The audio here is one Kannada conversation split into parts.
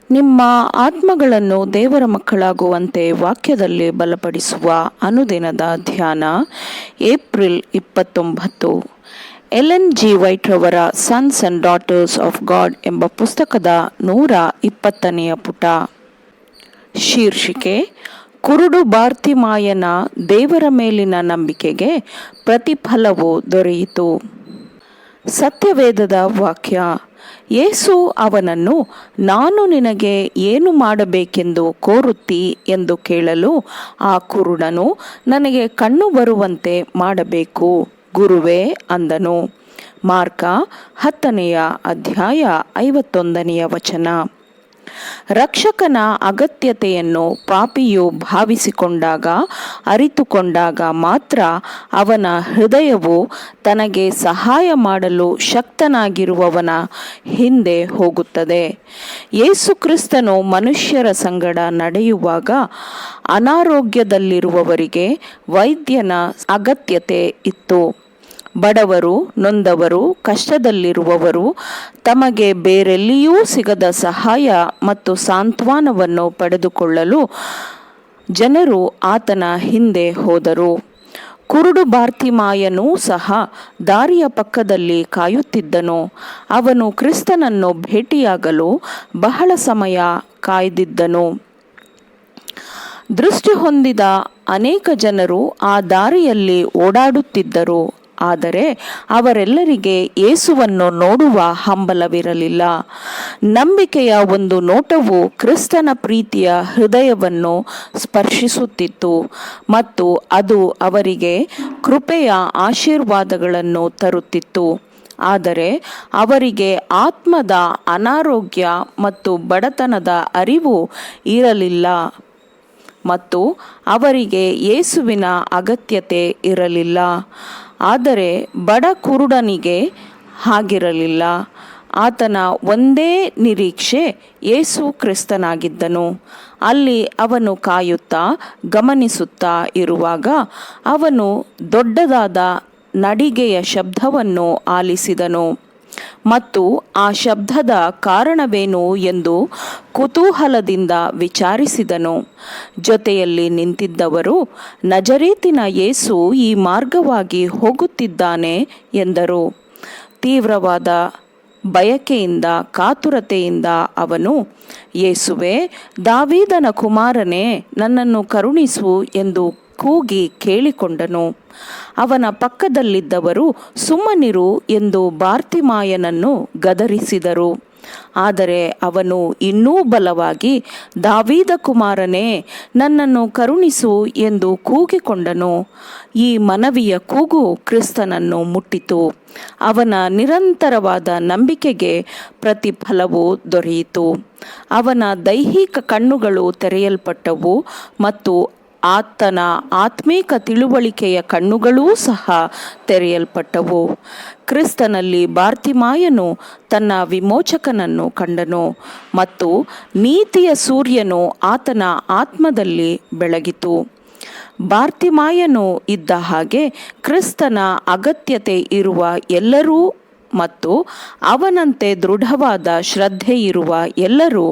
ನಿಮ್ಮ ಆತ್ಮಗಳನ್ನು ದೇವರ ಮಕ್ಕಳಾಗುವಂತೆ ವಾಕ್ಯದಲ್ಲಿ ಬಲಪಡಿಸುವ ಅನುದಿನದ ಧ್ಯಾನ ಏಪ್ರಿಲ್ 29. ಎಲೆನ್ ಜಿ ವೈಟ್ ರವರ sons and daughters of god ಎಂಬ ಪುಸ್ತಕದ 120ನೇ ಪುಟ. ಶೀರ್ಷಿಕೆ: ಕುರುಡು ಬಾರ್ತಿಮಾಯನ ದೇವರ ಮೇಲಿನ ನಂಬಿಕೆಗೆ ಪ್ರತಿಫಲವು ದೊರೆಯಿತು. ಸತ್ಯವೇದದ ವಾಕ್ಯ: ಯೇಸು ಅವನನ್ನು, ನಾನು ನಿನಗೆ ಏನು ಮಾಡಬೇಕೆಂದು ಕೋರುತ್ತೀ ಎಂದು ಕೇಳಲು ಆ ಕುರುಡನು, ನನಗೆ ಕಣ್ಣು ಬರುವಂತೆ ಮಾಡಬೇಕು ಗುರುವೇ ಅಂದನು. ಮಾರ್ಕ 10ನೇ ಅಧ್ಯಾಯ 51ನೇ ವಚನ. ರಕ್ಷಕನ ಅಗತ್ಯತೆಯನ್ನು ಪಾಪಿಯು ಭಾವಿಸಿಕೊಂಡಾಗ, ಅರಿತುಕೊಂಡಾಗ ಮಾತ್ರ ಅವನ ಹೃದಯವು ತನಗೆ ಸಹಾಯ ಮಾಡಲು ಶಕ್ತನಾಗಿರುವವನ ಹಿಂದೆ ಹೋಗುತ್ತದೆ. ಯೇಸು ಕ್ರಿಸ್ತನು ಮನುಷ್ಯರ ಸಂಗಡ ನಡೆಯುವಾಗ ಅನಾರೋಗ್ಯದಲ್ಲಿರುವವರಿಗೆ ವೈದ್ಯನ ಅಗತ್ಯತೆ ಇತ್ತು. ಬಡವರು, ನೊಂದವರು, ಕಷ್ಟದಲ್ಲಿರುವವರು ತಮಗೆ ಬೇರೆಲ್ಲಿಯೂ ಸಿಗದ ಸಹಾಯ ಮತ್ತು ಸಾಂತ್ವನವನ್ನು ಪಡೆದುಕೊಳ್ಳಲು ಜನರು ಆತನ ಹಿಂದೆ ಹೋದರು. ಕುರುಡು ಬಾರ್ತಿಮಾಯನೂ ಸಹ ದಾರಿಯ ಪಕ್ಕದಲ್ಲಿ ಕಾಯುತ್ತಿದ್ದನು. ಅವನು ಕ್ರಿಸ್ತನನ್ನು ಭೇಟಿಯಾಗಲು ಬಹಳ ಸಮಯ ಕಾಯ್ದಿದ್ದನು. ದೃಷ್ಟಿ ಹೊಂದಿದ ಅನೇಕ ಜನರು ಆ ದಾರಿಯಲ್ಲಿ ಓಡಾಡುತ್ತಿದ್ದರು. ಆದರೆ ಅವರೆಲ್ಲರಿಗೆ ಯೇಸುವನ್ನು ನೋಡುವ ಹಂಬಲವಿರಲಿಲ್ಲ. ನಂಬಿಕೆಯ ಒಂದು ನೋಟವು ಕ್ರಿಸ್ತನ ಪ್ರೀತಿಯ ಹೃದಯವನ್ನು ಸ್ಪರ್ಶಿಸುತ್ತಿತ್ತು ಮತ್ತು ಅದು ಅವರಿಗೆ ಕೃಪೆಯ ಆಶೀರ್ವಾದಗಳನ್ನು ತರುತ್ತಿತ್ತು. ಆದರೆ ಅವರಿಗೆ ಆತ್ಮದ ಅನಾರೋಗ್ಯ ಮತ್ತು ಬಡತನದ ಅರಿವು ಇರಲಿಲ್ಲ ಮತ್ತು ಅವರಿಗೆ ಯೇಸುವಿನ ಅಗತ್ಯತೆ ಇರಲಿಲ್ಲ. ಆದರೆ ಬಡ ಕುರುಡನಿಗೆ ಹಾಗಿರಲಿಲ್ಲ. ಆತನ ಒಂದೇ ನಿರೀಕ್ಷೆ ಯೇಸು ಕ್ರಿಸ್ತನಾಗಿದ್ದನು. ಅಲ್ಲಿ ಅವನು ಕಾಯುತ್ತಾ ಗಮನಿಸುತ್ತಾ ಇರುವಾಗ ಅವನು ದೊಡ್ಡದಾದ ನಡಿಗೆಯ ಶಬ್ದವನ್ನು ಆಲಿಸಿದನು ಮತ್ತು ಆ ಶಬ್ದದ ಕಾರಣವೇನು ಎಂದು ಕುತೂಹಲದಿಂದ ವಿಚಾರಿಸಿದನು. ಜೊತೆಯಲ್ಲಿ ನಿಂತಿದ್ದವರು, ನಜರೇತಿನ ಯೇಸು ಈ ಮಾರ್ಗವಾಗಿ ಹೋಗುತ್ತಿದ್ದಾನೆ ಎಂದರು. ತೀವ್ರವಾದ ಬಯಕೆಯಿಂದ, ಕಾತುರತೆಯಿಂದ ಅವನು, ಯೇಸುವೇ, ದಾವೀದನ ಕುಮಾರನೇ, ನನ್ನನ್ನು ಕರುಣಿಸು ಎಂದು ಕೂಗಿ ಕೇಳಿಕೊಂಡನು. ಅವನ ಪಕ್ಕದಲ್ಲಿದ್ದವರು ಸುಮ್ಮನಿರು ಎಂದು ಬಾರ್ತಿಮಾಯನನ್ನು ಗದರಿಸಿದರು. ಆದರೆ ಅವನು ಇನ್ನೂ ಬಲವಾಗಿ, ದಾವೀದ ಕುಮಾರನೇ, ನನ್ನನ್ನು ಕರುಣಿಸು ಎಂದು ಕೂಗಿಕೊಂಡನು. ಈ ಮನವಿಯ ಕೂಗು ಕ್ರಿಸ್ತನನ್ನು ಮುಟ್ಟಿತು. ಅವನ ನಿರಂತರವಾದ ನಂಬಿಕೆಗೆ ಪ್ರತಿಫಲವು ದೊರೆಯಿತು. ಅವನ ದೈಹಿಕ ಕಣ್ಣುಗಳು ತೆರೆಯಲ್ಪಟ್ಟವು ಮತ್ತು ಆತನ ಆತ್ಮೀಕ ತಿಳುವಳಿಕೆಯ ಕಣ್ಣುಗಳೂ ಸಹ ತೆರೆಯಲ್ಪಟ್ಟವು. ಕ್ರಿಸ್ತನಲ್ಲಿ ಬಾರ್ತಿಮಾಯನು ತನ್ನ ವಿಮೋಚಕನನ್ನು ಕಂಡನು ಮತ್ತು ನೀತಿಯ ಸೂರ್ಯನು ಆತನ ಆತ್ಮದಲ್ಲಿ ಬೆಳಗಿತು. ಬಾರ್ತಿಮಾಯನು ಇದ್ದ ಹಾಗೆ ಕ್ರಿಸ್ತನ ಅಗತ್ಯತೆ ಇರುವ ಎಲ್ಲರೂ ಮತ್ತು ಅವನಂತೆ ದೃಢವಾದ ಶ್ರದ್ಧೆಯಿರುವ ಎಲ್ಲರೂ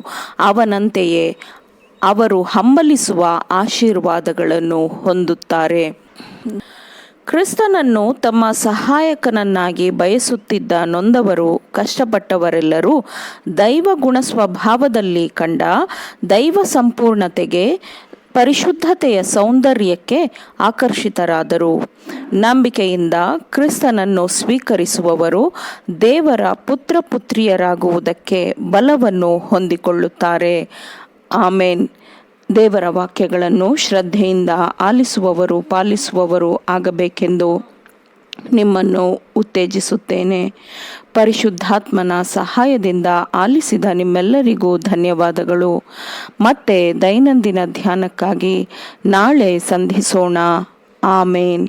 ಅವನಂತೆಯೇ ಅವರು ಹಂಬಲಿಸುವ ಆಶೀರ್ವಾದಗಳನ್ನು ಹೊಂದುತ್ತಾರೆ. ಕ್ರಿಸ್ತನನ್ನು ತಮ್ಮ ಸಹಾಯಕನನ್ನಾಗಿ ಬಯಸುತ್ತಿದ್ದ ನೊಂದವರು, ಕಷ್ಟಪಟ್ಟವರೆಲ್ಲರೂ ದೈವ ಗುಣ ಸ್ವಭಾವದಲ್ಲಿ ಕಂಡ ದೈವ ಸಂಪೂರ್ಣತೆಗೆ, ಪರಿಶುದ್ಧತೆಯ ಸೌಂದರ್ಯಕ್ಕೆ ಆಕರ್ಷಿತರಾದರು. ನಂಬಿಕೆಯಿಂದ ಕ್ರಿಸ್ತನನ್ನು ಸ್ವೀಕರಿಸುವವರು ದೇವರ ಪುತ್ರಪುತ್ರಿಯರಾಗುವುದಕ್ಕೆ ಬಲವನ್ನು ಹೊಂದಿಕೊಳ್ಳುತ್ತಾರೆ. ಆಮೇನ್. ದೇವರ ವಾಕ್ಯಗಳನ್ನು ಶ್ರದ್ಧೆಯಿಂದ ಆಲಿಸುವವರು, ಪಾಲಿಸುವವರು ಆಗಬೇಕೆಂದು ನಿಮ್ಮನ್ನು ಉತ್ತೇಜಿಸುತ್ತೇನೆ. ಪರಿಶುದ್ಧಾತ್ಮನ ಸಹಾಯದಿಂದ ಆಲಿಸಿದ ನಿಮ್ಮೆಲ್ಲರಿಗೂ ಧನ್ಯವಾದಗಳು. ಮತ್ತೆ ದೈನಂದಿನ ಧ್ಯಾನಕ್ಕಾಗಿ ನಾಳೆ ಸಂಧಿಸೋಣ. ಆಮೇನ್.